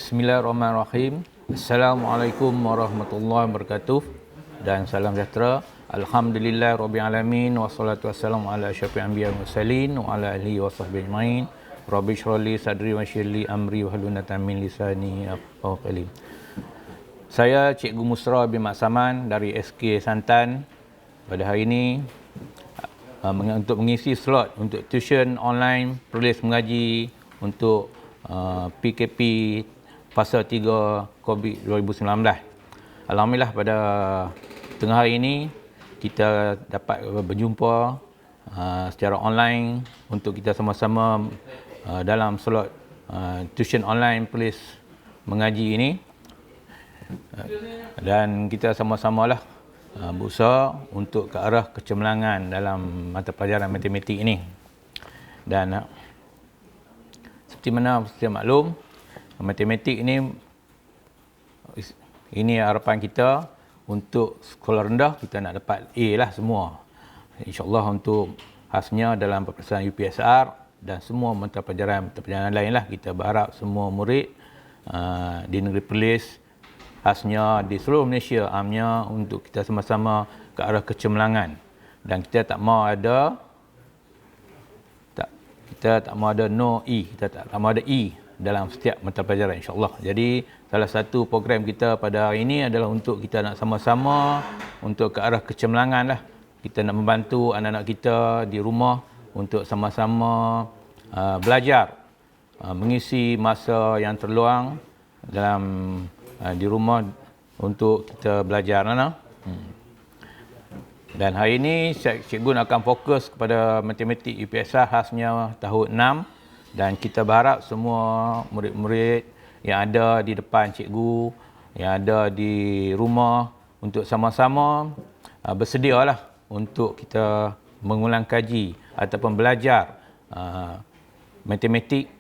Bismillahirrahmanirrahim. Assalamualaikum warahmatullahi wabarakatuh. Dan salam sejahtera. Alhamdulillah Rabbil Alamin. Wassalatu wassalamu ala asyrafil anbiya wal mursalin wa ala alihi wa sahbihi ajma'in. Rabbi shrah li sadri wa yassir li amri wahlul 'uqdatam min lisani yafqahu qawli. Saya Cikgu Musra bin Mak Saman dari SK Santan. Pada hari ini untuk mengisi slot untuk tuition online penulis mengaji untuk PKP fasa 3 COVID 2019. Alhamdulillah pada tengah hari ini kita dapat berjumpa secara online untuk kita sama-sama dalam slot tuition online penulis mengaji ini, dan kita sama-samalah berusaha untuk ke arah kecemerlangan dalam mata pelajaran matematik ini. Dan seperti mana sedia maklum, matematik ini harapan kita untuk sekolah rendah kita nak dapat A lah semua. InsyaAllah untuk khasnya dalam peperiksaan UPSR dan semua mata pelajaran lain lah, kita berharap semua murid di negeri Perlis, khasnya di seluruh Malaysia amnya, untuk kita sama-sama ke arah kecemerlangan. Dan kita tak mau ada no E, kita tak mau ada E dalam setiap mata pelajaran, insya-Allah. Jadi salah satu program kita pada hari ini adalah untuk kita nak sama-sama untuk ke arah kecemerlangan lah. Kita nak membantu anak-anak kita di rumah untuk sama-sama belajar, mengisi masa yang terluang dalam di rumah untuk kita belajar. Dan hari ini cikgu akan fokus kepada matematik UPSR khasnya tahun 6, dan kita berharap semua murid-murid yang ada di depan cikgu, yang ada di rumah, untuk sama-sama bersedialah untuk kita mengulang kaji ataupun belajar matematik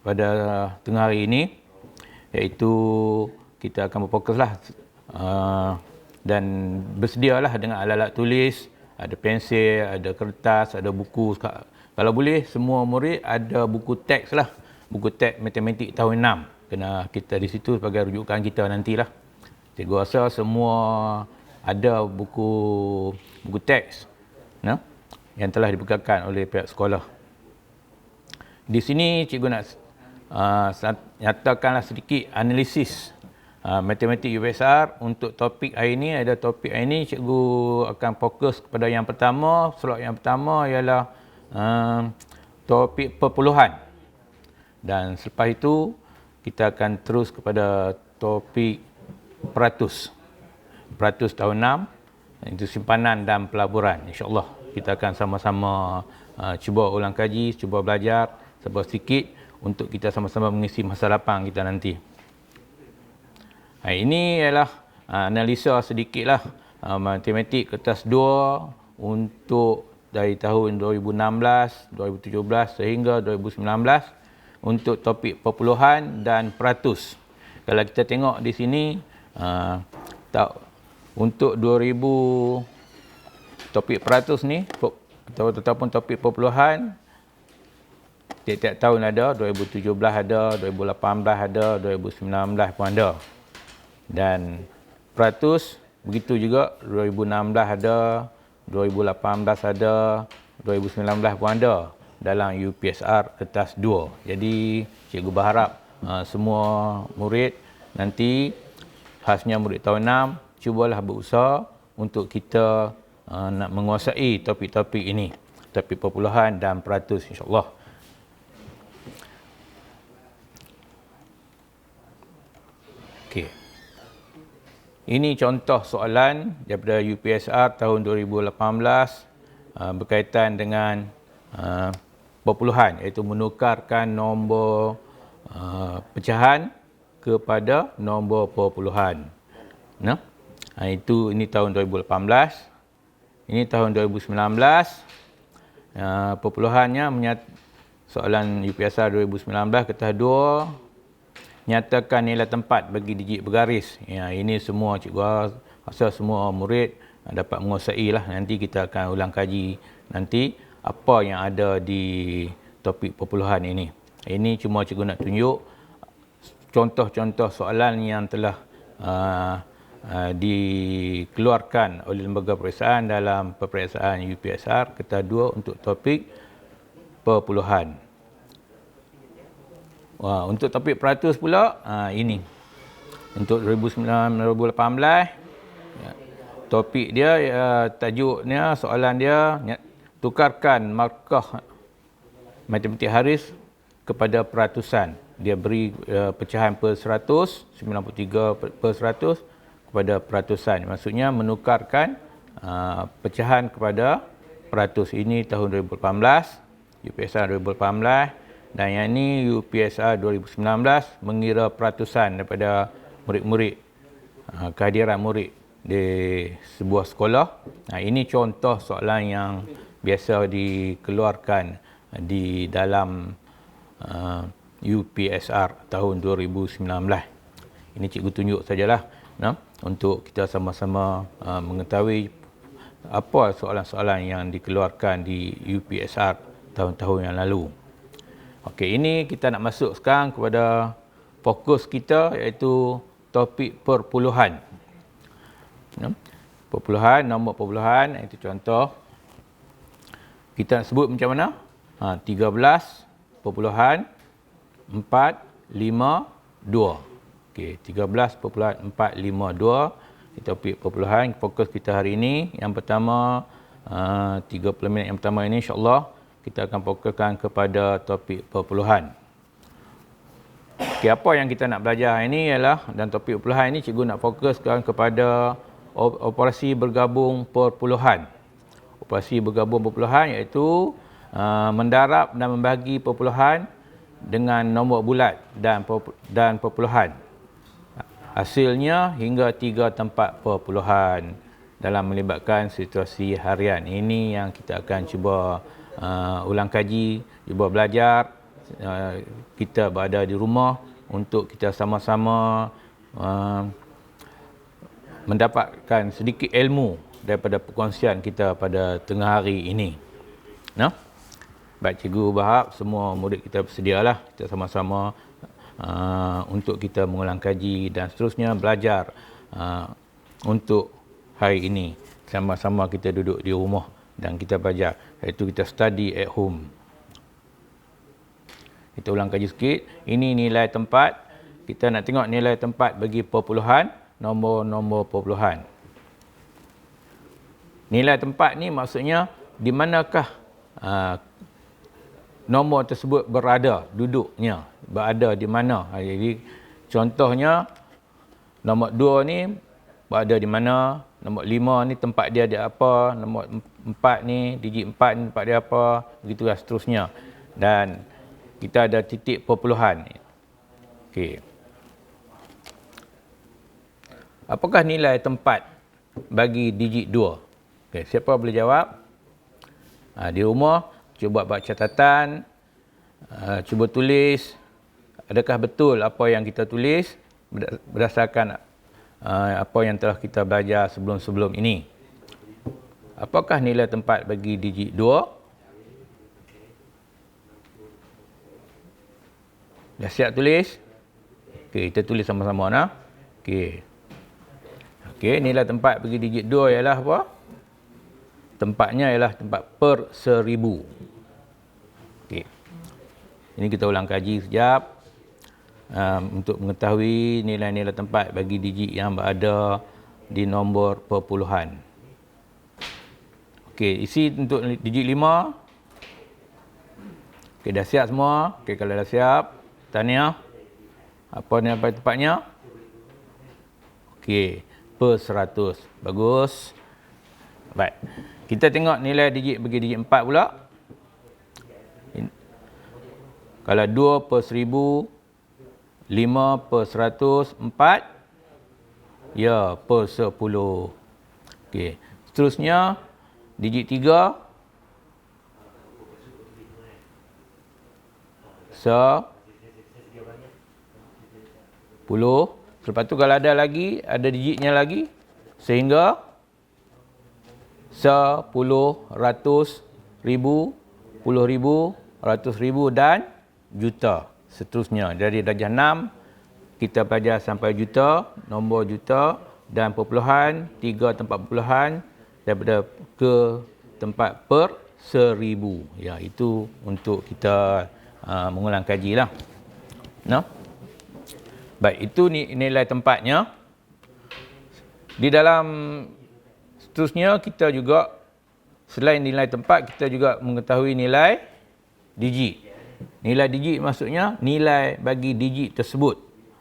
pada tengah hari ini, iaitu kita akan berfokuslah dan bersedialah dengan alat-alat tulis, ada pensil, ada kertas, ada buku. Kalau boleh semua murid ada buku teks lah, buku teks matematik tahun 6. Kena kita di situ sebagai rujukan kita nantilah. Cikgu rasa semua ada buku teks yang telah dibukakan oleh pihak sekolah. Di sini cikgu nak nyatakanlah sedikit analisis matematik UPSR untuk topik hari ini. Topik hari ini cikgu akan fokus kepada yang pertama, slot yang pertama ialah topik perpuluhan. Dan selepas itu kita akan terus kepada topik peratus. Peratus tahun 6, itu simpanan dan pelaburan. InsyaAllah kita akan sama-sama cuba ulang kaji, cuba belajar sedikit untuk kita sama-sama mengisi masa lapang kita nanti. Ini ialah analisa sedikitlah matematik kertas 2 untuk dari tahun 2016, 2017 sehingga 2019 untuk topik perpuluhan dan peratus. Kalau kita tengok di sini untuk 2000 topik peratus ni ataupun topik perpuluhan tiap-tiap tahun ada, 2017 ada, 2018 ada, 2019 pun ada. Dan peratus begitu juga, 2016 ada, 2018 ada, 2019 pun ada dalam UPSR kertas 2. Jadi cikgu berharap semua murid nanti, khasnya murid tahun 6, cubalah berusaha untuk kita nak menguasai topik-topik ini, topik perpuluhan dan peratus, insya-Allah. Okey. Ini contoh soalan daripada UPSR tahun 2018 berkaitan dengan perpuluhan, iaitu menukarkan nombor pecahan kepada nombor perpuluhan. Ini tahun 2018. Ini tahun 2019. Perpuluhannya soalan UPSR 2019 kertas 2. Nyatakan nilai tempat bagi digit bergaris. Ini semua cikgu rasa semua murid dapat menguasai lah. Nanti kita akan ulang kaji nanti apa yang ada di topik perpuluhan ini. Ini cuma cikgu nak tunjuk contoh-contoh soalan yang telah dikeluarkan oleh lembaga peperiksaan dalam peperiksaan UPSR Kertas 2 untuk topik perpuluhan. Untuk topik peratus pula, ini. Untuk 2018, topik dia, tajuknya, soalan dia, tukarkan markah matematik Haris kepada peratusan. Dia beri pecahan per 100, 93 per 100 kepada peratusan. Maksudnya menukarkan pecahan kepada peratus. Ini tahun 2018, UPSR 2018, dan yang ini UPSR 2019 mengira peratusan daripada murid-murid, kehadiran murid di sebuah sekolah. Ini contoh soalan yang biasa dikeluarkan di dalam UPSR tahun 2019. Ini cikgu tunjuk sajalah untuk kita sama-sama mengetahui apa soalan-soalan yang dikeluarkan di UPSR tahun-tahun yang lalu. Okey, ini kita nak masuk sekarang kepada fokus kita, iaitu topik perpuluhan. Perpuluhan, nombor perpuluhan, itu contoh. Kita nak sebut macam mana? 13.452. Okey, 13.452. Topik perpuluhan, fokus kita hari ini. Yang pertama, 30 minit yang pertama ini insya-Allah kita akan fokuskan kepada topik perpuluhan. Okey, apa yang kita nak belajar hari ini ialah, dan topik perpuluhan ini cikgu nak fokuskan kepada operasi bergabung perpuluhan. Operasi bergabung perpuluhan iaitu mendarab dan membagi perpuluhan dengan nombor bulat dan perpuluhan. Hasilnya hingga 3 tempat perpuluhan dalam melibatkan situasi harian. Ini yang kita akan cuba ulang kaji, cuba belajar. Kita berada di rumah untuk kita sama-sama mendapatkan sedikit ilmu daripada perkongsian kita pada tengah hari ini. Baik, cikgu berharap semua murid kita bersedialah. Kita sama-sama untuk kita mengulang kaji dan seterusnya belajar untuk hari ini. Sama-sama kita duduk di rumah dan kita belajar, iaitu kita study at home. Kita ulang kaji sikit. Ini nilai tempat. Kita nak tengok nilai tempat bagi perpuluhan, nombor-nombor perpuluhan. Nilai tempat ni maksudnya di manakah nombor tersebut berada, duduknya, berada di mana. Jadi contohnya nombor 2 ni berada di mana, nombor 5 ni tempat dia di apa, nombor 4 ni, digit 4 ni tempat dia apa, begitulah seterusnya. Dan kita ada titik perpuluhan. Okey. Apakah nilai tempat bagi digit 2? Okey, siapa boleh jawab? Di rumah cuba buat catatan, cuba tulis adakah betul apa yang kita tulis berdasarkan apa yang telah kita belajar sebelum-sebelum ini. Apakah nilai tempat bagi digit 2? Dah siap tulis? Okey, kita tulis sama-sama nah. Okey. Okey, nilai tempat bagi digit 2 ialah apa? Tempatnya ialah tempat per 1000. Okey. Ini kita ulang kaji sekejap untuk mengetahui nilai-nilai tempat bagi digit yang berada di nombor perpuluhan. Okey, isi untuk digit 5. Okey, dah siap semua? Okey, kalau dah siap, tahniah. Apa nilai tempatnya? Okey, per 100. Bagus. Baik. Kita tengok nilai digit bagi digit 4 pula. Kalau 2 per 1000, 5 per 100, 4. Ya, per 10. Okey. Seterusnya, digit 3. 10. Lepas tu kalau ada lagi, ada digitnya lagi. Sehingga 10, 100, 1000, 10,000, 100,000 dan juta. Seterusnya dari darjah 6 kita belajar sampai juta, nombor juta dan perpuluhan, 3 tempat perpuluhan daripada ke tempat per 1000. Ya, itu untuk kita mengulang kaji lah. No? Baik, itu nilai tempatnya. Di dalam seterusnya kita juga selain nilai tempat, kita juga mengetahui nilai digit. Nilai digit maksudnya nilai bagi digit tersebut.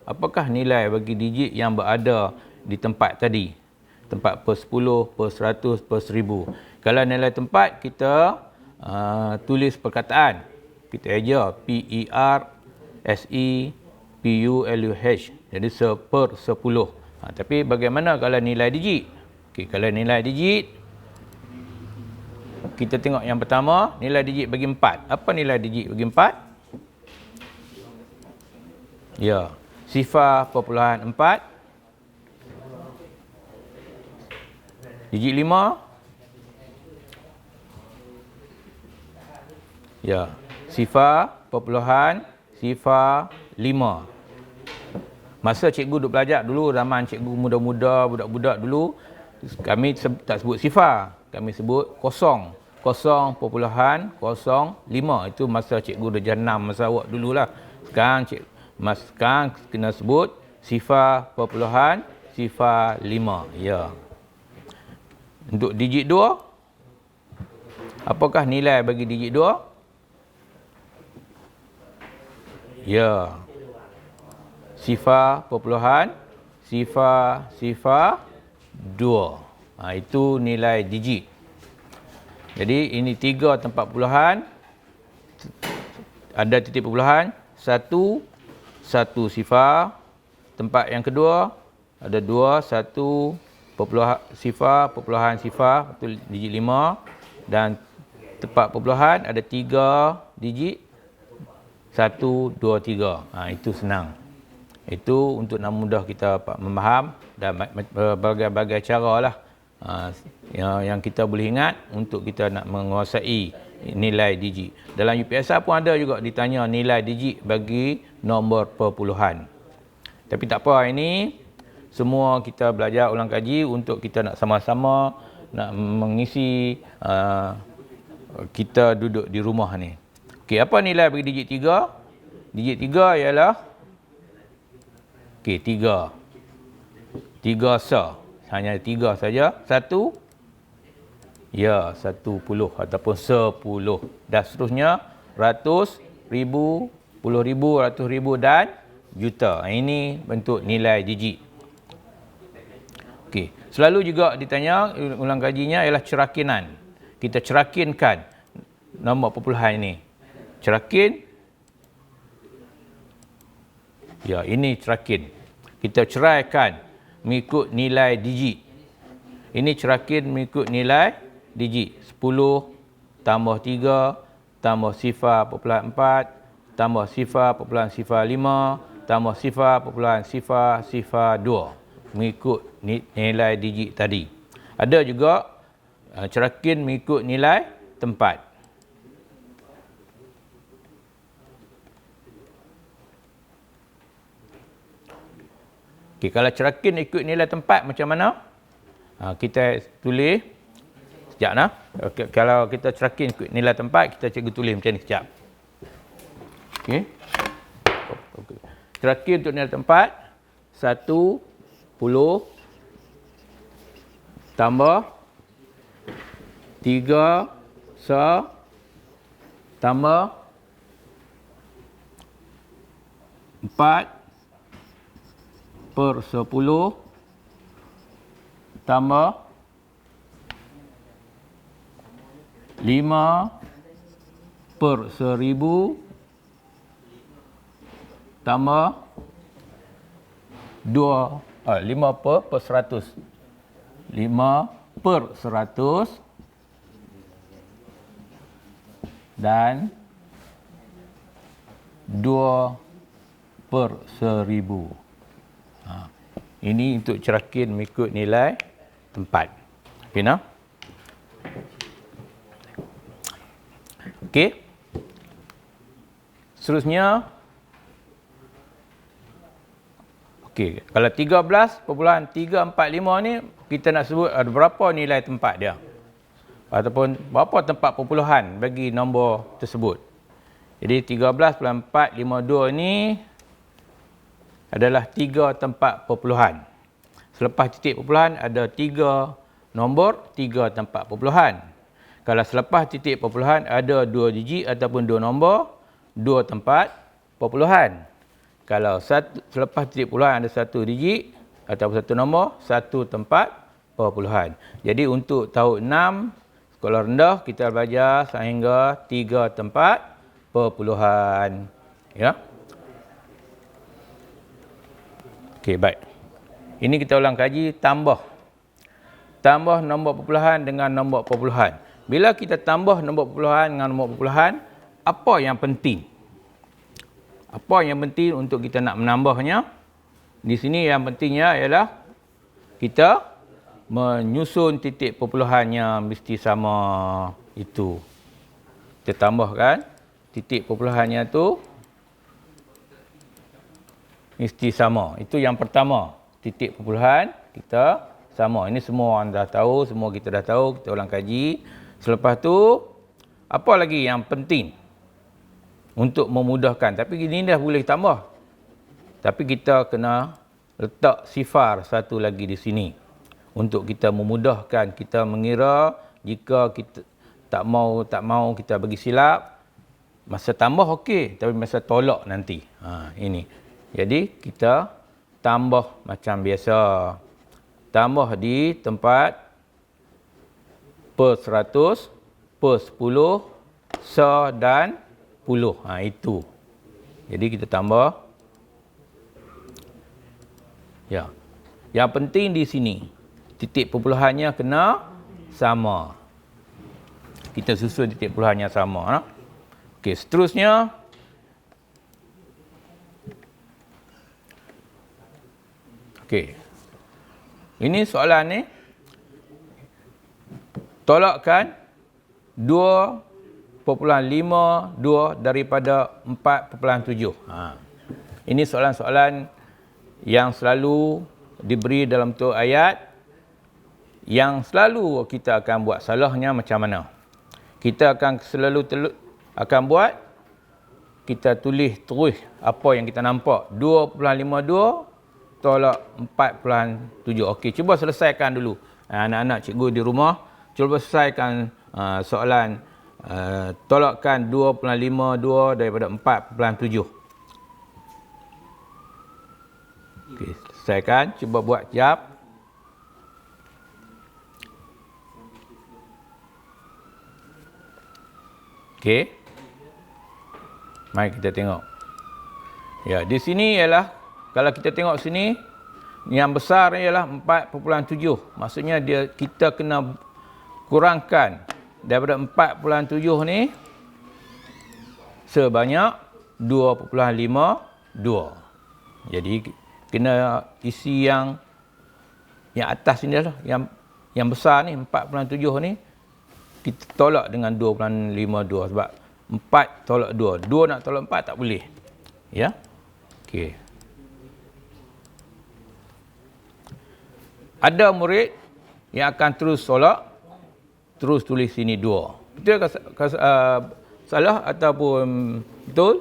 Apakah nilai bagi digit yang berada di tempat tadi? Tempat per 10, per 100, per 1000. Kalau nilai tempat, kita tulis perkataan. Kita eja PERSEPULUH. Jadi per 10. Tapi bagaimana kalau nilai digit? Okay, kalau nilai digit, kita tengok yang pertama, nilai digit bagi 4. Apa nilai digit bagi 4? Ya, 0.4. Digit 5. Ya, 0.05. Masa cikgu duk belajar dulu, zaman cikgu muda-muda, budak-budak dulu, kami tak sebut sifar, kami sebut kosong. 0.05. Itu masa cikgu darjah 6 masa awak dululah. Sekarang sekarang kena sebut 0.05. Ya. Untuk digit 2, apakah nilai bagi digit 2? Ya. 0.002. Itu nilai digit. Jadi ini 3 tempat puluhan, ada titik perpuluhan, 1 sifar. Tempat yang kedua ada 2, 1 perpuluhan sifar, itu digit 5. Dan tempat perpuluhan ada 3 digit, 1, 2, 3. Itu senang. Itu untuk nak mudah kita memaham, dan berbagai-bagai cara lah yang kita boleh ingat untuk kita nak menguasai nilai digit. Dalam UPSR pun ada juga ditanya nilai digit bagi nombor perpuluhan. Tapi tak apa, ini semua kita belajar ulang kaji untuk kita nak sama-sama nak mengisi kita duduk di rumah ni. Okey, apa nilai bagi digit 3? Digit 3 ialah 3. 3 sa. Hanya 3 saja. 1, ya, 10 ataupun 10. Dan seterusnya, ratus, ribu, puluh ribu, ratus ribu dan juta. Ini bentuk nilai digit. Okey. Selalu juga ditanya, ulang kajinya ialah cerakinan. Kita cerakinkan nombor perpuluhan ini. Cerakin. Ya, ini cerakin. Kita ceraikan mengikut nilai digit. Ini cerakin mengikut nilai digit. 10 tambah 3 tambah 0.4 tambah 0.05 tambah 0.002 mengikut nilai digit tadi. Ada juga cerakin mengikut nilai tempat. Okay, kalau cerakin ikut nilai tempat macam mana? Kita tulis sekejap nah. Okay, kalau kita cerakin ikut nilai tempat, kita cikgu tulis macam ni sekejap. Okey. Cerakin untuk nilai tempat 10 tambah 3 sa tambah 4 per 10 tambah 5 per 1000 tambah 5 per 100. 5 per 100 dan 2 per 1000. Ini untuk cerakin mengikut nilai tempat. Okey, nah? Okey. Seterusnya, Okey, kalau 13.345 ni kita nak sebut ada berapa nilai tempat dia. Ataupun berapa tempat perpuluhan bagi nombor tersebut. Jadi 13.452 ni adalah 3 tempat perpuluhan. Selepas titik perpuluhan ada 3 nombor, 3 tempat perpuluhan. Kalau selepas titik perpuluhan ada 2 digit ataupun 2 nombor, 2 tempat perpuluhan. Kalau selepas titik perpuluhan ada 1 digit ataupun 1 nombor, 1 tempat perpuluhan. Jadi untuk tahun 6 sekolah rendah kita belajar sehingga 3 tempat perpuluhan. Ya. Okey, baik. Ini kita ulang kaji tambah. Tambah nombor perpuluhan dengan nombor perpuluhan. Bila kita tambah nombor perpuluhan dengan nombor perpuluhan, apa yang penting? Apa yang penting untuk kita nak menambahnya? Di sini yang pentingnya ialah kita menyusun titik perpuluhannya mesti sama itu. Kita tambahkan titik perpuluhannya tu mesti sama. Itu yang pertama. Titik perpuluhan kita sama. Ini semua orang dah tahu, semua kita dah tahu, kita ulang kaji. Selepas tu, apa lagi yang penting untuk memudahkan? Tapi ini dah boleh tambah. Tapi kita kena letak sifar satu lagi di sini. Untuk kita memudahkan, kita mengira jika kita tak mau kita bagi silap, masa tambah okey, tapi masa tolak nanti. Ini. Jadi kita tambah macam biasa. Tambah di tempat per 100, per 10, se dan puluh. Itu. Jadi kita tambah. Ya. Yang penting di sini, titik perpuluhannya kena sama. Kita susun titik perpuluhannya sama. Okey, seterusnya okey. Ini soalan ni. Tolakkan 2.52 daripada 4.7. Ini soalan-soalan yang selalu diberi dalam bentuk ayat yang selalu kita akan buat. Salahnya macam mana? Kita akan selalu akan buat, kita tulis terus apa yang kita nampak. 2.52 tolak 4.7. Okey, cuba selesaikan dulu. Anak-anak cikgu di rumah, cuba selesaikan soalan tolakkan 2.52 daripada 4.7. Okey, selesaikan. Cuba buat jap. Okey. Mari kita tengok. Ya, di sini ialah kalau kita tengok sini, yang besar ialah 4.7. Maksudnya kita kena kurangkan daripada 4.7 ni sebanyak 2.52. Jadi kena isi yang atas ni lah, yang besar ni 4.7 ni kita tolak dengan 2.52 sebab 4 tolak 2. 2 nak tolak 4 tak boleh. Ya. Okey. Ada murid yang akan terus tolak, terus tulis sini 2. Betul ke salah ataupun betul?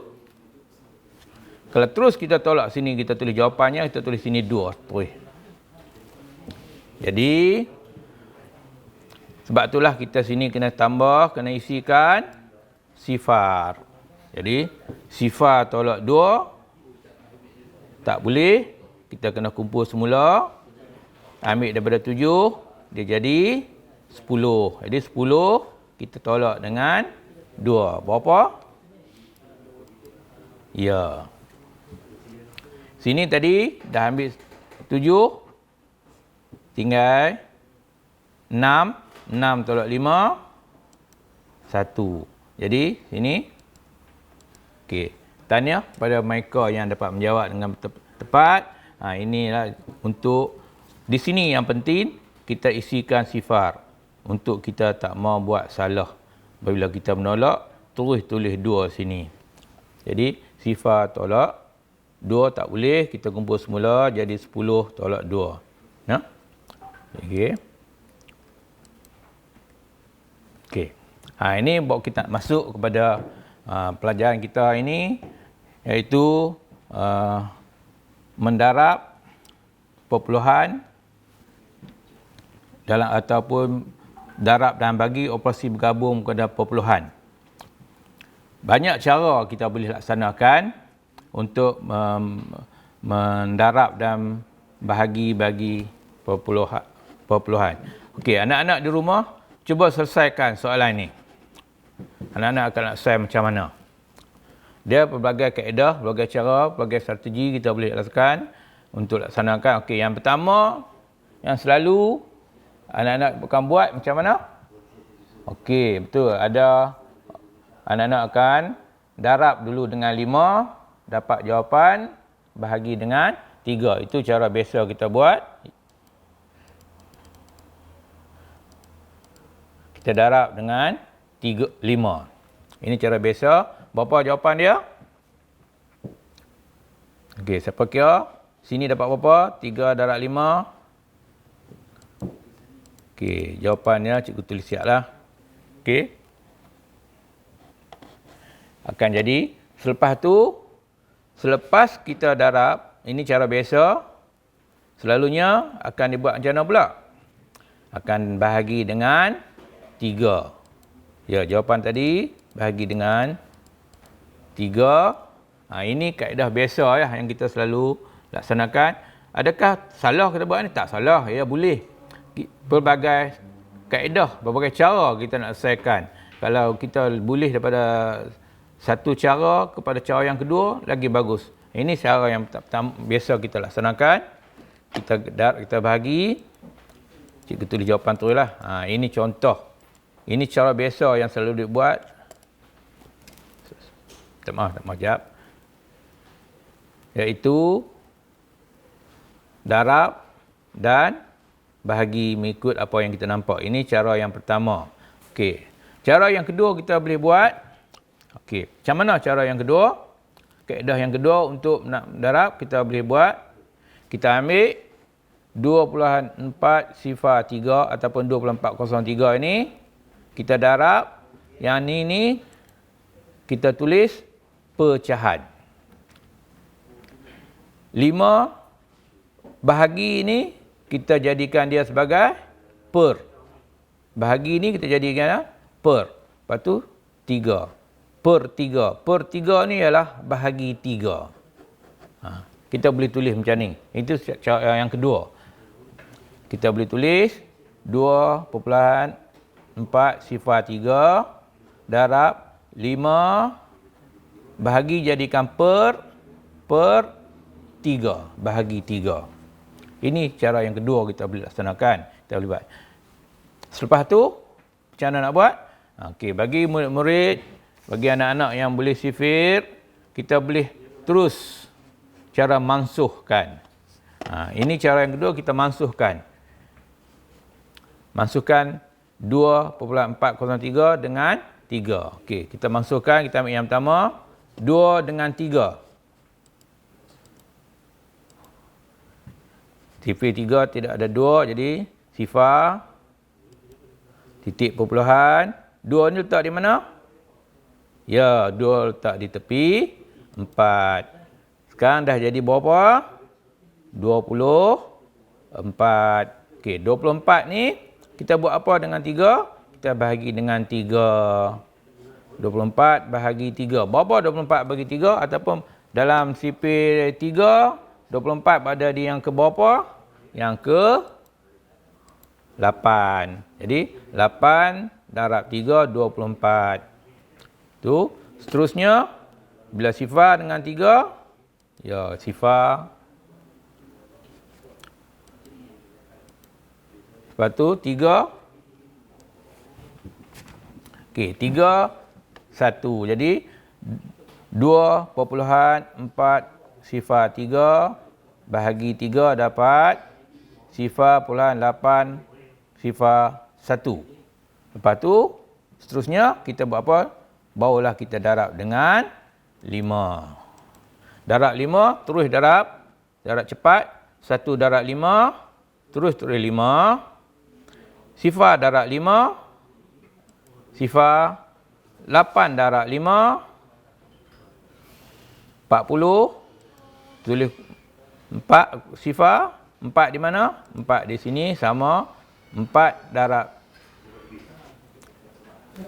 Kalau terus kita tolak sini, kita tulis jawapannya, kita tulis sini 2 terus. Jadi sebab itulah kita sini kena tambah, kena isikan sifar. Jadi sifar tolak 2 tak boleh, kita kena kumpul semula. Ambil daripada 7, dia jadi 10. Jadi 10 kita tolak dengan 2. Berapa? Ya. Sini tadi dah ambil 7. Tinggal 6. 6 tolak 5. 1. Jadi sini. Okey. Tahniah pada mereka yang dapat menjawab dengan tepat. Inilah untuk di sini yang penting kita isikan sifar untuk kita tak mau buat salah. Apabila kita menolak, terus tulis 2 sini. Jadi sifar tolak 2 tak boleh, kita kumpul semula jadi 10 tolak 2. Ya? Okey. Okey. Ini bawa kita masuk kepada pelajaran kita ini, iaitu mendarab perpuluhan dalam ataupun darab dan bagi operasi bergabung kepada perpuluhan. Banyak cara kita boleh laksanakan untuk mendarab dan bahagi-bagi perpuluhan. Okey, anak-anak di rumah, cuba selesaikan soalan ni. Anak-anak akan selesai macam mana? Dia pelbagai kaedah, pelbagai cara, pelbagai strategi kita boleh laksanakan untuk laksanakan. Okey, yang pertama, yang selalu anak-anak akan buat macam mana? Okey, betul. Ada anak-anak akan darab dulu dengan 5, dapat jawapan, bahagi dengan 3. Itu cara biasa kita buat. Kita darab dengan 5. Ini cara biasa. Berapa jawapan dia? Okey, siapa kira? Sini dapat berapa? 3 darab 5. Okey, jawapannya cikgu tulis siaplah. Okey. Akan jadi, selepas kita darab, ini cara biasa, selalunya akan dibuat macam mana pula? Akan bahagi dengan 3. Ya, jawapan tadi bahagi dengan 3. Ini kaedah biasa ya, yang kita selalu laksanakan. Adakah salah kita buat ni? Tak salah, ya boleh. Pelbagai kaedah, pelbagai cara kita nak selesaikan. Kalau kita boleh daripada satu cara kepada cara yang kedua, lagi bagus. Ini cara yang biasa kita laksanakan. Kita bahagi. Cikgu tulis jawapan tu lah. Ini contoh. Ini cara biasa yang selalu dibuat. Tak maaf, jap. Iaitu darab dan bahagi mengikut apa yang kita nampak. Ini cara yang pertama. Okey. Cara yang kedua kita boleh buat. Okey. Macam mana cara yang kedua? Kaedah yang kedua untuk nak darab kita boleh buat. Kita ambil 2.4 sifar 3 ataupun 2403 ini. Kita darab. Yang ni kita tulis pecahan. 5 bahagi ini kita jadikan dia sebagai per. Bahagi ini kita jadikan per. Lepas tu 3. Per 3. Per 3 ni ialah bahagi 3. Kita boleh tulis macam ni. Itu cara yang kedua. Kita boleh tulis 2.4 sifar 3 darab 5 bahagi jadikan per 3 bahagi 3. Ini cara yang kedua kita boleh laksanakan. Kita boleh buat. Selepas tu, macam mana nak buat? Okey, bagi murid-murid, bagi anak-anak yang boleh sifir, kita boleh terus cara mansuhkan. Ini cara yang kedua, kita mansuhkan. Mansuhkan 2.403 dengan 3. Okey, kita mansuhkan, kita ambil yang pertama, 2 dengan 3. Sifar 3 tidak ada 2, jadi sifar titik perpuluhan. 2 ni letak di mana? Ya, 2 letak di tepi 4. Sekarang dah jadi berapa? 24. Okey, 24 ni kita buat apa dengan 3? Kita bahagi dengan 3. 24 bahagi 3. Berapa 24 bagi 3? Ataupun dalam sifar 3, 24 pada di yang ke berapa? Yang ke 8. Jadi 8 darab 3, 24. Tu, seterusnya bila sifar dengan 3, ya sifar. Lepas tu 3. Okey, 3 1. Jadi 2.4 sifar 3 bahagi 3 dapat sifar puluhan 8 sifar 1. Lepas tu, seterusnya kita buat apa? Barulah kita darab dengan 5. Darab 5, terus darab cepat. 1 darab 5, terus 5. Sifar darab 5, sifar 8 darab 5, 40. Tulis 4 sifar. 4 di mana? 4 di sini sama 4 darab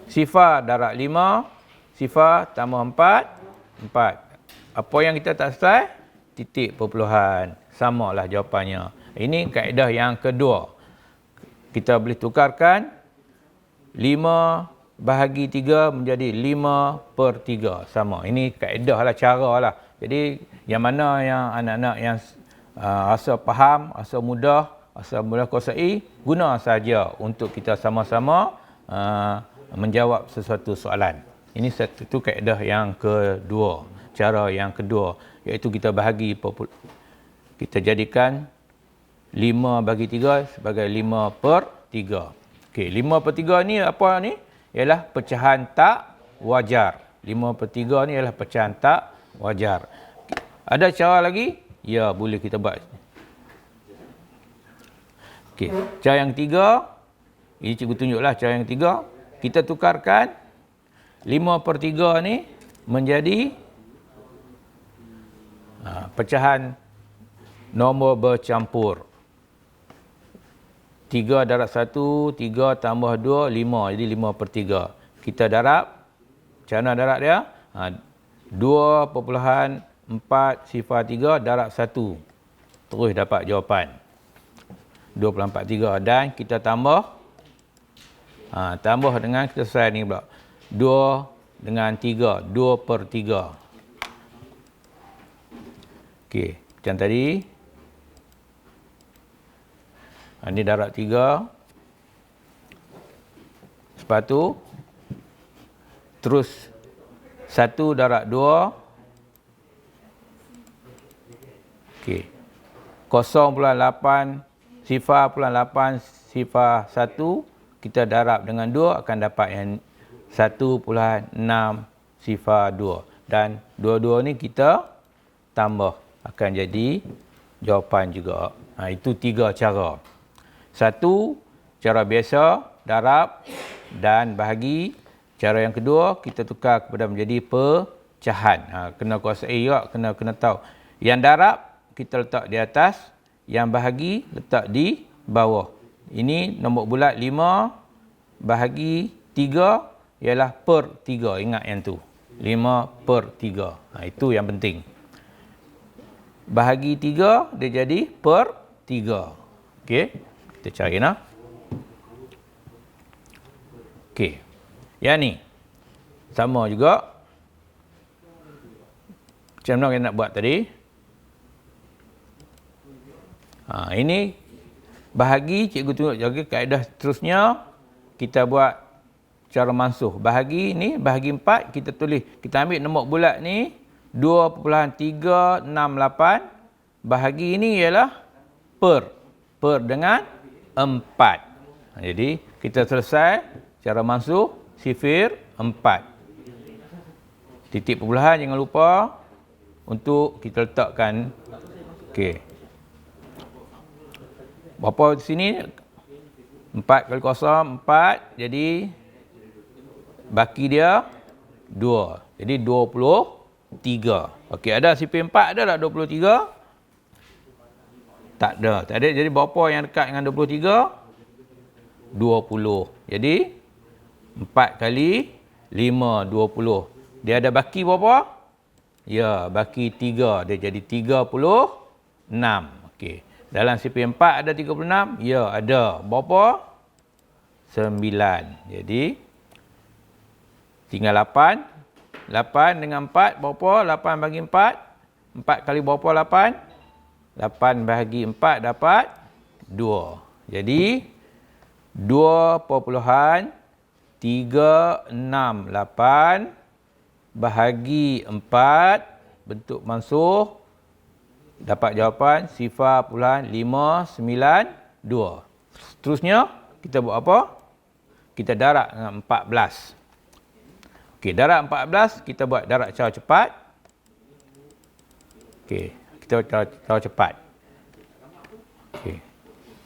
sifar darab 5, sifar tambah 4, 4. Apa yang kita tak selesai? Titik perpuluhan. Samalah jawapannya. Ini kaedah yang kedua. Kita boleh tukarkan 5 bahagi 3 menjadi 5/3. Sama. Ini kaedah lah, cara lah. Jadi yang mana yang anak-anak yang rasa faham, rasa mudah kuasai, guna saja untuk kita sama-sama menjawab sesuatu soalan. Ini satu kaedah yang kedua. Cara yang kedua, iaitu kita bahagi, kita jadikan 5 bagi 3 sebagai 5/3. Okey, 5/3 ni apa ni? Ialah pecahan tak wajar. 5/3 ni ialah pecahan tak wajar. Ada cara lagi? Ya, boleh kita buat. Okey, cara yang ketiga, ini cikgu tunjuklah cara yang ketiga. Kita tukarkan 5/3 ni menjadi pecahan nombor bercampur. 3 darab 1, 3 tambah 2, 5. Jadi 5/3. Kita darab. Macam mana darab dia? 2.4 sifar 3 darab 1. Terus dapat jawapan. 2.43. Dan kita tambah. Tambah dengan kita selesai ni pula. 2 dengan 3. 2/3. Okey. Macam tadi. Ini darab 3. Lepas tu. Terus 1 darab 2. Okey. 0.8 sifar 0.8 sifar 1. Kita darab dengan 2 akan dapat yang 1.6 sifar 2. Dan dua-dua ni kita tambah. Akan jadi jawapan juga. Itu 3 cara. 1, cara biasa, darab dan bahagi. Cara yang kedua, kita tukar kepada menjadi pecahan. Kena kuasai juga, kena tahu. Yang darab, kita letak di atas. Yang bahagi, letak di bawah. Ini nombor bulat 5 bahagi 3 ialah per 3. Ingat yang tu. 5/3. Itu yang penting. Bahagi 3, dia jadi per 3. Okey. Kita cari nah. Okey. Yang ni. Sama juga. Macam mana kita nak buat tadi? Ini bahagi, cikgu tunjuk juga kaedah seterusnya. Kita buat cara mansuh. Bahagi ni, bahagi 4, kita tulis. Kita ambil nombor bulat ni, 2.368. Bahagi ini ialah per. Per dengan 4. Jadi, kita selesai cara mansuh sifir 4. Titik perpuluhan jangan lupa untuk kita letakkan. Okey. Berapa di sini? 4 kali kosong, 4. Jadi, baki dia 2. Jadi, 23. Okey, ada sifir 4 ada tak 23? Tak ada. Tak ada. Jadi, berapa yang dekat dengan 23? 20. Jadi, 4 kali 5, 20. Dia ada baki berapa? Ya, baki 3. Dia jadi 36. Okey. Dalam sifir 4 ada 36? Ya, ada. Berapa? 9. Jadi, tinggal 8. 8 dengan 4 berapa? 8 bagi 4. 4 kali berapa 8? 8 bahagi 4 dapat 2. Jadi, 2.368 bahagi 4 bentuk mansuh dapat jawapan sifar puluhan 592. Seterusnya, kita buat apa? Kita darab dengan 14. Okey, darab 14, kita buat darab cara cepat. Okey, kita cara cepat. Okey.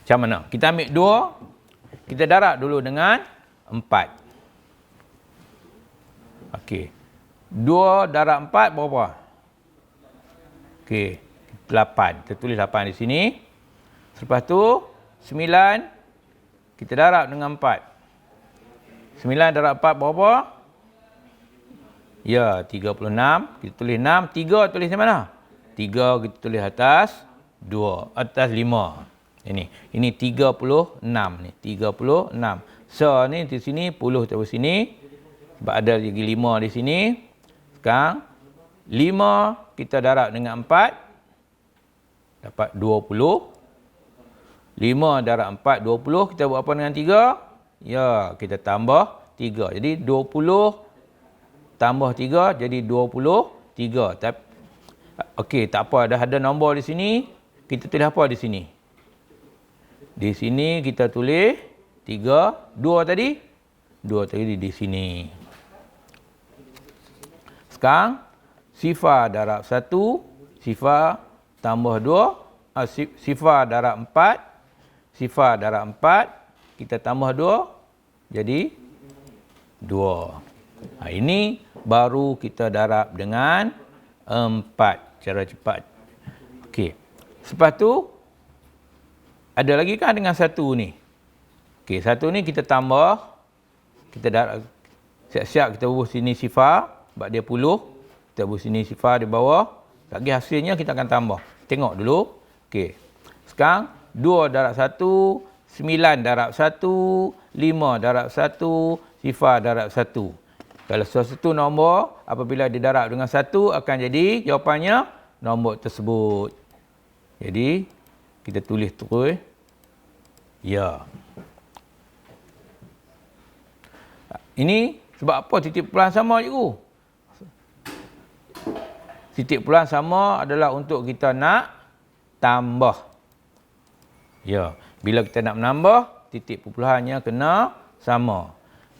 Macam mana? Kita ambil 2, kita darab dulu dengan 4. Okey. 2 darab 4 berapa? Okey, 8. Kita tulis 8 di sini. Selepas tu 9 kita darab dengan 4. 9 darab 4 berapa? Ya, 36. Kita tulis 6. 3 tulis di mana? 3 kita tulis atas 2, atas 5. Ini 36 ni, 36. So ni di sini 10 terus sini. Sebab ada lagi 5 di sini. Sekarang 5 kita darab dengan 4 dapat 20. 5 darab 4 20, kita buat apa dengan 3? Ya, kita tambah 3. Jadi 20 tambah 3 jadi 23. Okey, tak apa, dah ada nombor di sini. Kita tulis apa di sini? Di sini kita tulis 3, 2 tadi. 2 tadi di sini. Sekarang sifar darab 1, sifar tambah 2, sifar darab 4, sifar darab 4, kita tambah 2, jadi 2. Ini baru kita darab dengan 4, cara cepat. Okey. Lepas tu, ada lagi kan dengan 1 ni? Okey, 1 ni kita tambah, kita darab, siap-siap kita bubuh sini sifar, sebab dia 10, kita bubuh sini sifar di bawah, lagi hasilnya kita akan tambah. Tengok dulu. Okey. Sekarang 2 darab 1, 9 darab 1, 5 darab 1, sifar darab 1. Kalau sesuatu nombor, apabila didarab dengan 1, akan jadi jawapannya nombor tersebut. Jadi, kita tulis terus. Ya. Ini sebab apa titik pulang sama, cikgu? Titik pulang sama adalah untuk kita nak tambah. Ya, bila kita nak menambah, titik perpuluhannya kena sama.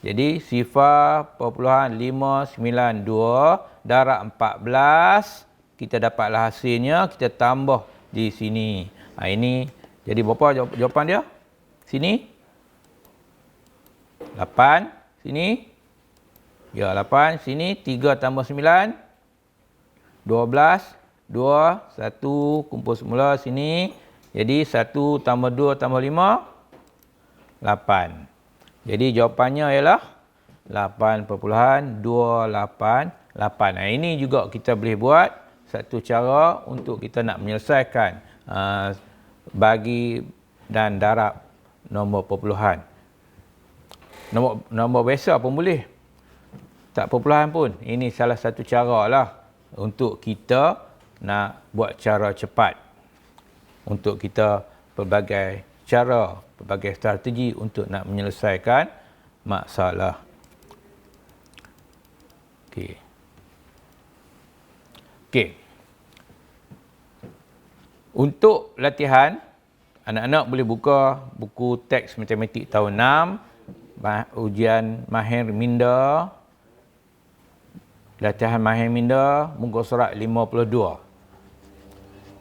Jadi, sifar perpuluhan 592 darab 14, kita dapatlah hasilnya, kita tambah di sini. Ini, jadi berapa jawapan dia? Sini? 8. Sini? Ya, 8. Sini, 3 tambah 9. 12, 2, 1, kumpul semula sini. Jadi 1 tambah 2 tambah 5, 8. Jadi jawapannya ialah 8.288. Ini juga kita boleh buat satu cara untuk kita nak menyelesaikan bagi dan darab nombor perpuluhan. Nombor biasa pun boleh. Tak perpuluhan pun. Ini salah satu cara lah untuk kita nak buat cara cepat. Untuk kita pelbagai cara, pelbagai strategi untuk nak menyelesaikan masalah. Okey. Untuk latihan, anak-anak boleh buka buku teks matematik tahun 6, ujian Mahir Minda, latihan Mahir Minda, muka surat 52.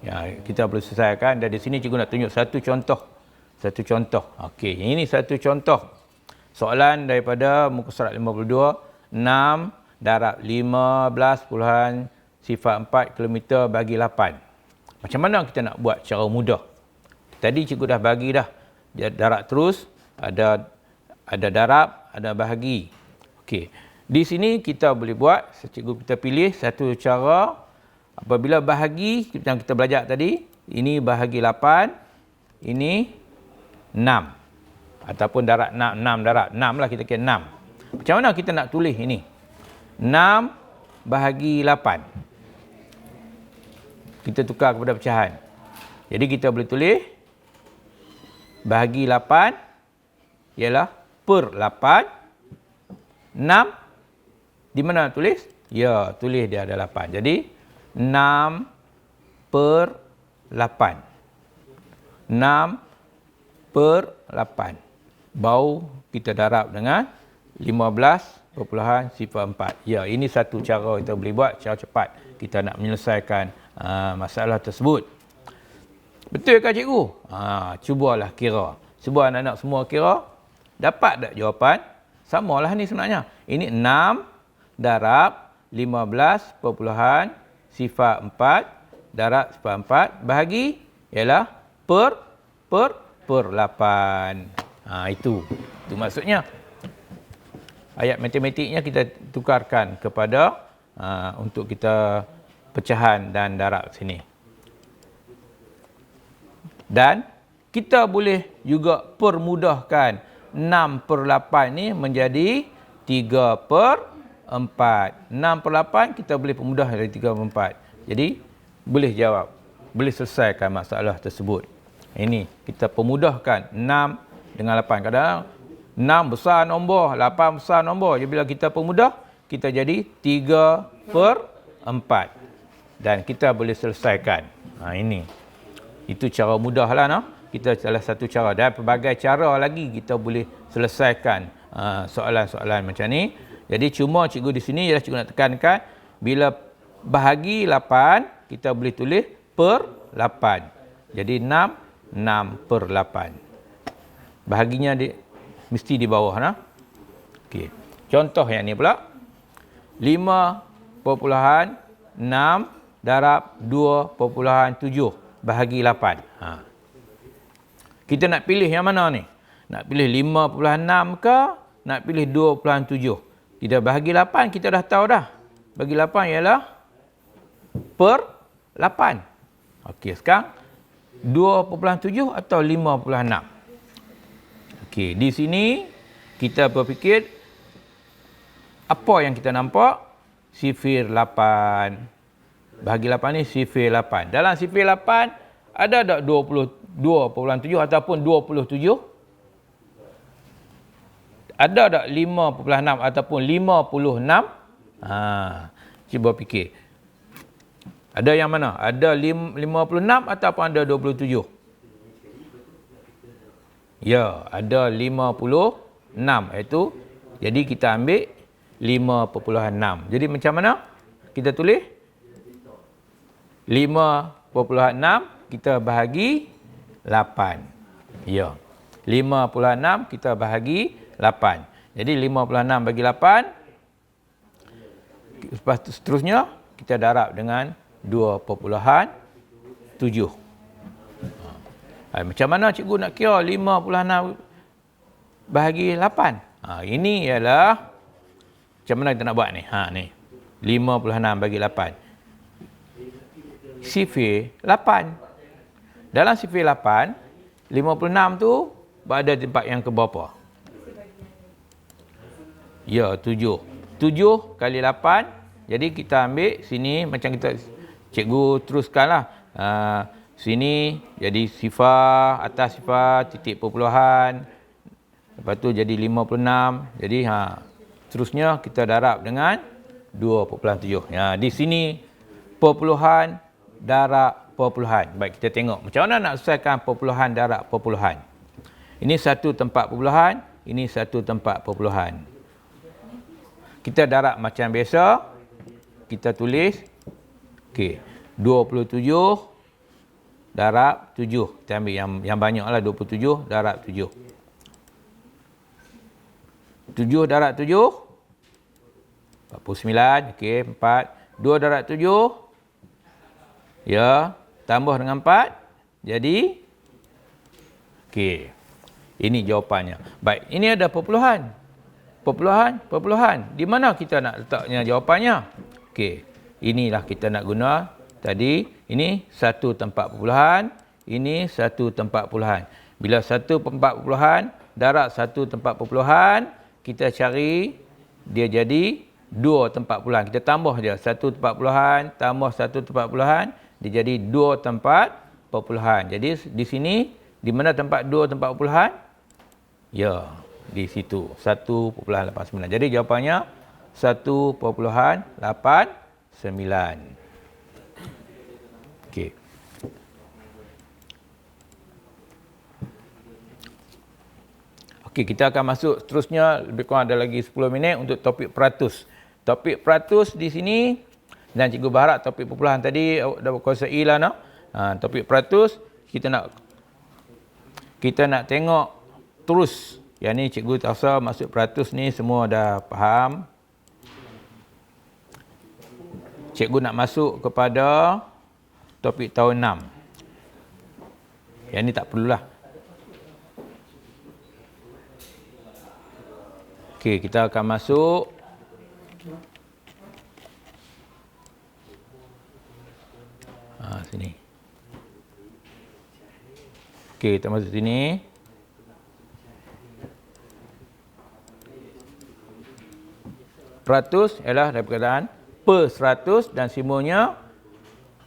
Ya, kita boleh selesaikan. Dan di sini cikgu nak tunjuk satu contoh. Satu contoh. Okey, ini satu contoh. Soalan daripada muka surat 52, 6 darab 15.04 km bagi 8. Macam mana kita nak buat cara mudah? Tadi cikgu dah bagi dah. Dia darab terus, ada darab, ada bahagi. Okey. Di sini kita boleh buat, cikgu kita pilih satu cara. Apabila bahagi, yang kita belajar tadi, ini bahagi 8, ini 6. Ataupun darab 6 darab 6 lah, kita kira 6. Macam mana kita nak tulis ini? 6 bahagi 8. Kita tukar kepada pecahan. Jadi kita boleh tulis bahagi 8 ialah per 8. 6 di mana tulis? Ya, tulis dia ada 8. Jadi 6 per 8. 6 per 8. Baru kita darab dengan 15.04. Ya, ini satu cara kita boleh buat cara cepat kita nak menyelesaikan masalah tersebut. Betul ke cikgu? Cubalah kira. Cuba anak-anak semua kira. Dapat tak jawapan? Samalah ni sebenarnya. Ini 6 darab 15 sifar 4 darab sifar 4 bahagi ialah per 8. Itu maksudnya. Ayat matematiknya kita tukarkan kepada untuk kita pecahan dan darab sini. Dan kita boleh juga permudahkan 6/8 ni menjadi 3/4. 6/8 kita boleh permudah dari 3/4. Jadi boleh jawab, boleh selesaikan masalah tersebut. Ini kita permudahkan 6 dengan 8. Kadang-kadang 6 besar nombor, 8 besar nombor. Jadi bila kita permudah, kita jadi 3/4. Dan kita boleh selesaikan. Ini. Itu cara mudahlah, no? Kita salah satu cara. Dan pelbagai cara lagi kita boleh selesaikan soalan-soalan macam ni. Jadi cuma cikgu di sini ialah cikgu nak tekankan, bila bahagi 8, kita boleh tulis per 8. Jadi 6/8. Bahaginya mesti di bawah. Okey. Contoh yang ni pula. 5.6 darab 2.7 bahagi 8. Kita nak pilih yang mana ni? Nak pilih 5.6 ke? Nak pilih 2.7? Kita bahagi 8, kita dah tahu dah. Bagi 8 ialah per 8. Okey, sekarang 2.7 atau 5.6? Okey, di sini kita berfikir apa yang kita nampak? Sifir 8. Bahagi 8 ni sifir 8. Dalam sifir 8 ada tak 22.7 ataupun 27? Ada tak 5.6 ataupun 56? Cuba fikir. Ada yang mana? Ada 56 ataupun ada 27? Ya, ada 56. Iaitu, jadi kita ambil 5.6. Jadi macam mana? Kita tulis 5.6 kita bahagi 8. Ya. 5.6 kita bahagi 8. Jadi 5.6 bagi 8. Lepas tu seterusnya kita darab dengan 2.7. Macam mana cikgu nak kira 5.6 bahagi 8? Ini ialah macam mana kita nak buat ni? Ni. 5.6 bagi 8. Sifir 8. Dalam sifir 8, 56 tu berada di tempat yang ke berapa? Ya, 7. 7 kali 8. Jadi kita ambil sini, macam kita cikgu teruskanlah. Sini jadi sifar, atas sifar, titik perpuluhan. Lepas tu jadi 56. Jadi terusnya kita darab dengan 2.7. Di sini perpuluhan darab perpuluhan. Baik, kita tengok macam mana nak selesaikan perpuluhan darab perpuluhan. Ini satu tempat perpuluhan, ini satu tempat perpuluhan. Kita darab macam biasa. Kita tulis 27 darab 7. Kita ambil yang banyaklah, 27 darab 7. 7 darab 7 49. 4. 2 darab 7. Ya, tambah dengan 4. Jadi, ini jawapannya. Baik, ini ada perpuluhan. Perpuluhan. Di mana kita nak letaknya jawapannya? Inilah kita nak guna tadi. Ini satu tempat perpuluhan. Ini satu tempat perpuluhan. Bila satu tempat perpuluhan, darab satu tempat perpuluhan, kita cari dia jadi dua tempat perpuluhan. Kita tambah dia. Satu tempat perpuluhan tambah satu tempat perpuluhan. Dia jadi 2 tempat perpuluhan. Jadi di sini, di mana tempat 2 tempat perpuluhan? Ya, di situ. 1.89. Jadi jawapannya 1.89. Okey, kita akan masuk seterusnya. Lebih kurang ada lagi 10 minit untuk topik peratus. Topik peratus di sini Dan cikgu berharap topik perpuluhan tadi dah kuasai lah, no? Topik peratus kita nak tengok terus. Yang ni cikgu tak rasa maksud peratus ni semua dah faham. Cikgu nak masuk kepada topik tahun 6. Yang ni tak perlulah. Okey, kita akan masuk sini. Okey, kita masuk sini. Peratus ialah dari perkataan per 100 dan simbolnya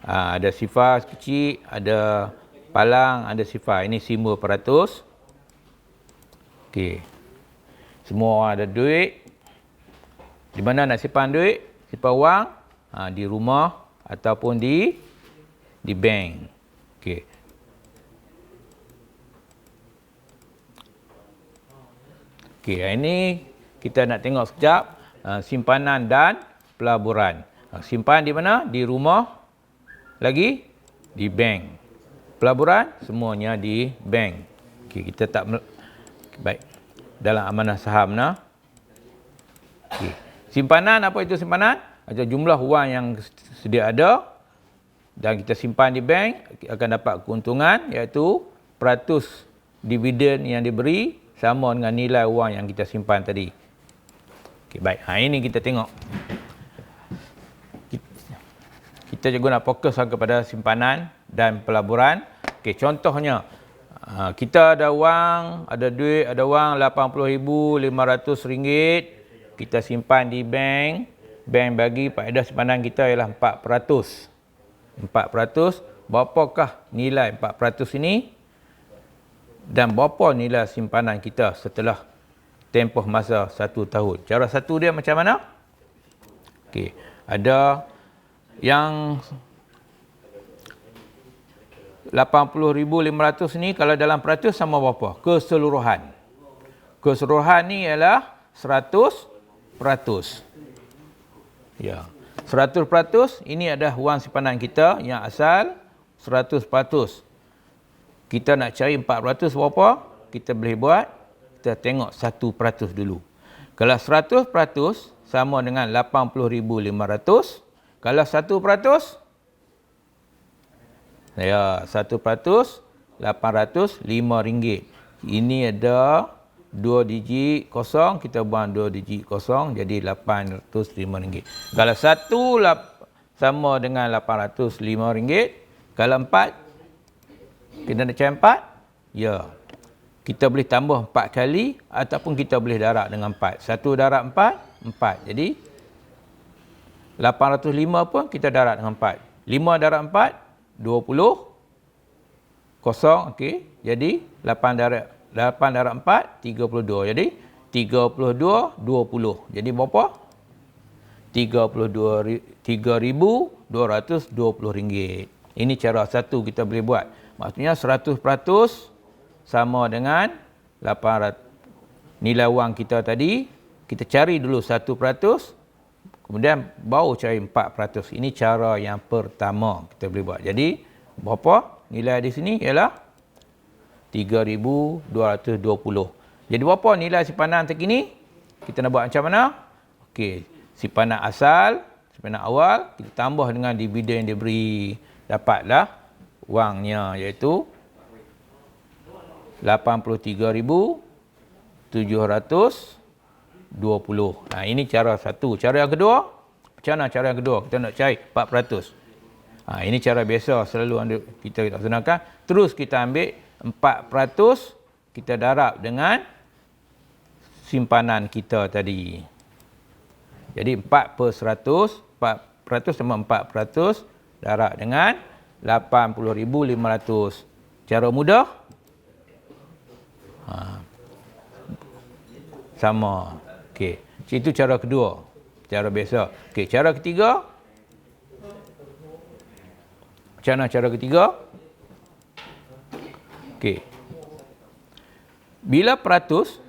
ada sifar kecil, ada palang, ada sifar. Ini simbol peratus. Okey. Semua orang ada duit. Di mana nak simpan duit? Simpan wang di rumah ataupun di bank. Okey. Okey, ini kita nak tengok sekejap simpanan dan pelaburan. Simpan di mana? Di rumah, lagi di bank. Pelaburan semuanya di bank. Okey, kita tak baik. Dalam amanah saham nah. Okey. Simpanan, apa itu simpanan? Ada jumlah wang yang sedia ada dan kita simpan di bank akan dapat keuntungan iaitu peratus dividen yang diberi sama dengan nilai wang yang kita simpan tadi. Okey, baik. Ini kita tengok. Kita juga nak fokus kepada simpanan dan pelaburan. Okey, contohnya kita ada wang, ada duit, ada wang RM80,500. Kita simpan di bank. Bank bagi faedah simpanan kita ialah 4%. 4%. Berapakah nilai 4% ini? Dan berapa nilai simpanan kita setelah tempoh masa 1 tahun? Cara satu dia macam mana? Okey, ada yang 80,500 ni kalau dalam peratus sama berapa? Keseluruhan. Keseluruhan ni ialah 100%. Ya. 100% ini adalah wang simpanan kita yang asal 100%. Kita nak cari 4% berapa? Kita boleh buat, kita tengok 1% dulu. Kalau 100% sama dengan 80,500. Kalau 1%, ya, 1% RM805. Ini ada 2 digit kosong, kita buang 2 digit kosong, jadi RM805. Kalau 1 sama dengan RM805. Kalau 4, kita nak cari 4, ya. Kita boleh tambah 4 kali ataupun kita boleh darab dengan 4. 1 darab 4, 4. Jadi 805 pun kita darab dengan 4. 5 darab 4, 20. Kosong, okey. Jadi 8 darab 4, 32. Jadi 32, 20. Jadi berapa? RM3,220. Ini cara satu kita boleh buat. Maksudnya 100% sama dengan 800. Nilai wang kita tadi, kita cari dulu 1%, kemudian baru cari 4%. Ini cara yang pertama kita boleh buat. Jadi, berapa nilai di sini ialah 3,220. Jadi, berapa nilai simpanan terkini? Kita nak buat macam mana? Okey, simpanan asal, simpanan awal, kita tambah dengan dividen yang diberi. Dapatlah wangnya iaitu 83,720. Ini cara satu. Cara yang kedua, macam mana cara yang kedua? Kita nak cari 4%. Ini cara biasa selalu kita laksanakan. Terus kita ambil 4%, kita darab dengan simpanan kita tadi. Jadi 4%, 4% sama 4%, darab dengan 80,500. Cara mudah? Sama. Okey. Itu cara kedua. Cara biasa. Okey, cara ketiga. Macam mana cara ketiga? Okey. Bila peratus,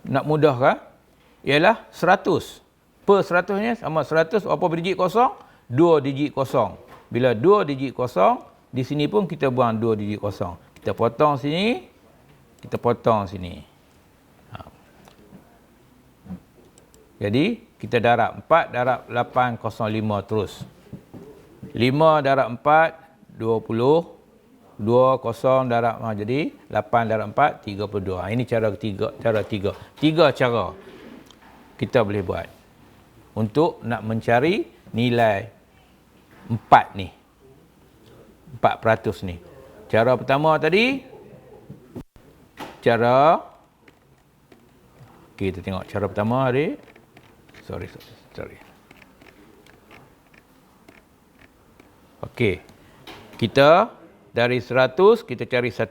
nak mudahkan, ialah 100. per 100-nya sama 100 apa digit kosong? 2 digit kosong. Bila 2 digit kosong, di sini pun kita buang 2 digit kosong. Kita potong sini, kita potong sini. Jadi, kita darab 4 darab 805 terus. 5 darab 4, 20. 2 kosong darab, jadi 8 darab 4, 32. Ini cara ketiga. Tiga cara kita boleh buat untuk nak mencari nilai 4 ni. 4% ni. Cara pertama tadi, okey, kita tengok cara pertama adik. Sorry. Okey. Kita dari 100 kita cari 1%.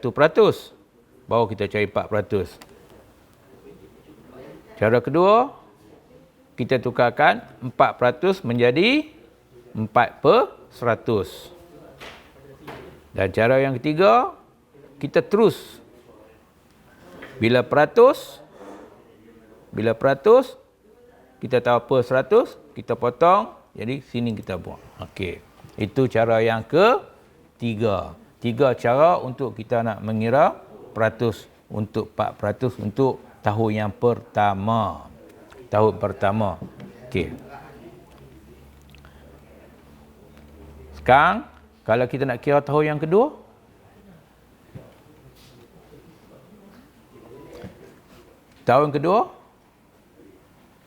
Baru kita cari 4%. Cara kedua, kita tukarkan 4% menjadi 4/100. Dan cara yang ketiga, kita terus. Bila peratus, kita tahu per 100, kita potong, jadi sini kita buang. Okey. Itu cara yang ketiga. 3 cara untuk kita nak mengira peratus untuk 4% untuk tahun yang pertama. Okey. Sekarang, kalau kita nak kira tahun yang kedua,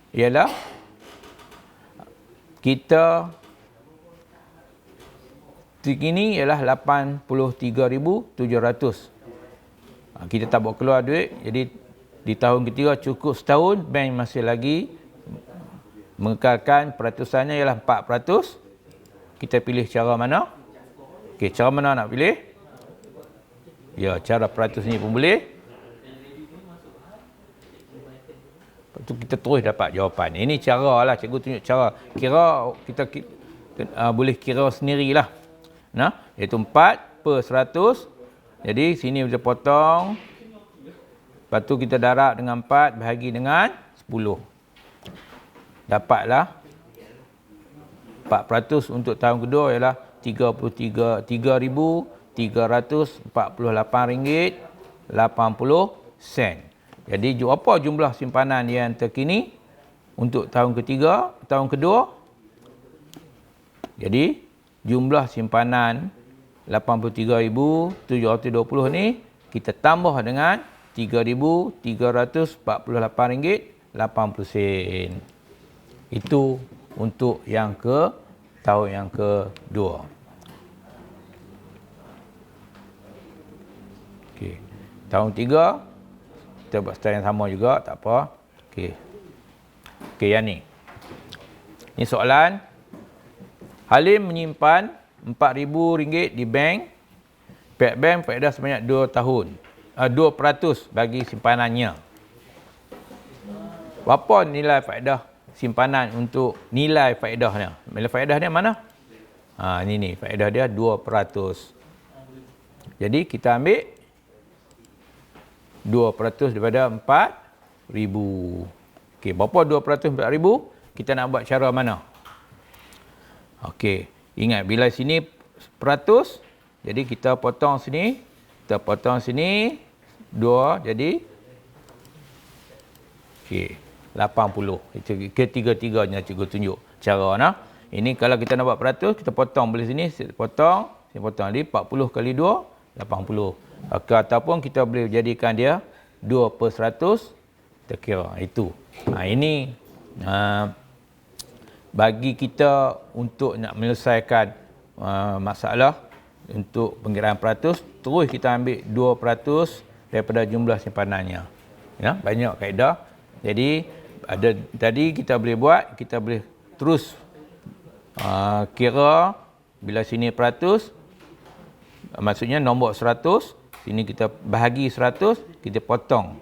ialah kita ini ialah 83,700. Kita tak buat keluar duit, jadi di tahun ketiga cukup setahun, bank masih lagi mengekalkan peratusannya ialah 4%. Kita pilih cara mana? Okey, cara mana nak pilih? Ya, cara peratus ni pun boleh. Lepas tu kita terus dapat jawapan. Ini cara lah, cikgu tunjuk cara. Kira, kita boleh kira sendirilah. Nah, iaitu 4/100. Jadi, sini kita potong. Lepas tu kita darab dengan 4 bahagi dengan 10. Dapatlah 4% untuk tahun kedua ialah RM33,348.80. Jadi apa jumlah simpanan yang terkini untuk tahun kedua? Jadi jumlah simpanan 83,720 ni kita tambah dengan RM3,348.80. Itu untuk tahun yang kedua. Okey. Tahun 3 kita buat style yang sama juga, tak apa. Okey. Yang ni. Ini soalan. Halim menyimpan RM4,000 di bank. Pihak bank faedah sebanyak 2% bagi simpanannya. Berapa nilai faedah simpanan untuk nilai faedahnya? Nilai faedahnya mana? Ini faedah dia 2%. Jadi kita ambil 2% daripada 4,000. Okey, berapa 2% 4,000? Kita nak buat cara mana? Okey, ingat bila sini peratus, jadi kita potong sini, 2, jadi okey, 80. Itu ketiga-tiganya cikgu tunjuk cara nah. Ini kalau kita nak buat peratus, kita potong boleh sini, potong. Jadi 40 kali 2, 80. Ataupun kita boleh jadikan dia 2/100, kita kira. Itu. Ini bagi kita untuk nak menyelesaikan masalah untuk pengiraan peratus, terus kita ambil 2% daripada jumlah simpanannya. Ya, banyak kaedah. Jadi tadi kita boleh terus kira bila sini peratus, maksudnya nombor 100, sini kita bahagi 100, kita potong.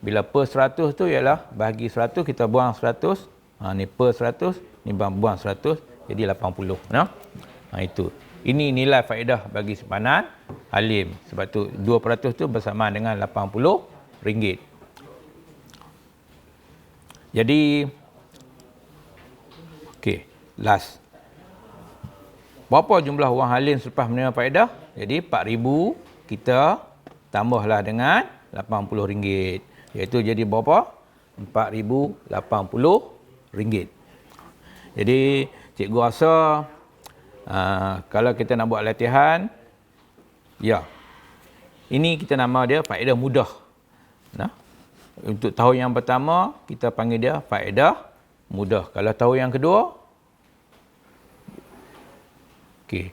Bila per 100 tu ialah bahagi 100, kita buang 100. Ni per 100, ni buang 100, jadi 80. Itu. Ini nilai faedah bagi simpanan Halim. Sebab tu 2% tu bersamaan dengan RM80. Jadi Okey, last. Berapa jumlah wang halim selepas menerima faedah? Jadi 4,000 kita tambahlah dengan RM80. Iaitu jadi berapa? RM4,080. Jadi cikgu rasa kalau kita nak buat latihan, ya, ini kita nama dia faedah mudah. Nah, untuk tahun yang pertama, kita panggil dia faedah mudah. Kalau tahun yang kedua, okey.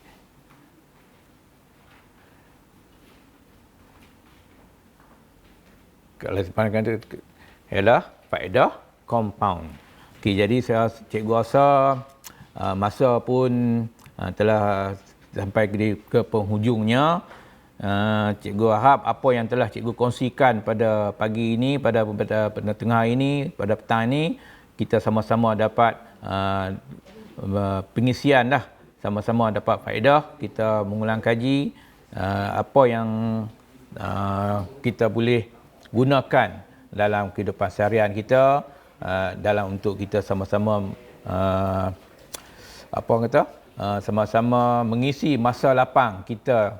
Kalau sepanjang itu ialah faedah compound. Okey, jadi cikgu rasa masa pun telah sampai ke penghujungnya. Cikgu harap apa yang telah cikgu kongsikan pada pagi ini, pada tengah ini, pada petang ini, kita sama-sama dapat pengisian dah. Sama-sama dapat faedah, kita mengulang kaji apa yang kita boleh gunakan dalam kehidupan seharian kita, dalam untuk kita sama-sama sama-sama mengisi masa lapang kita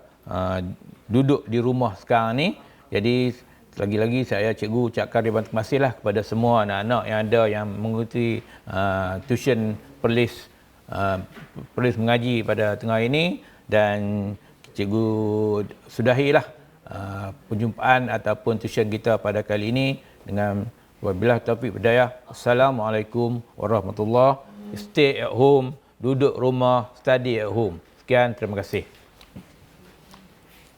duduk di rumah sekarang ni. Jadi lagi-lagi cikgu ucapkan ribuan terima kasihlah kepada semua anak-anak yang ada yang mengikuti tuition perlis mengaji pada tengah ini, dan cikgu sudahilah perjumpaan ataupun tuition kita pada kali ini dengan wabillahi taufiq hidayah. Assalamualaikum warahmatullahi wabarakatuh. Stay at home, duduk rumah, study at home. Sekian, terima kasih.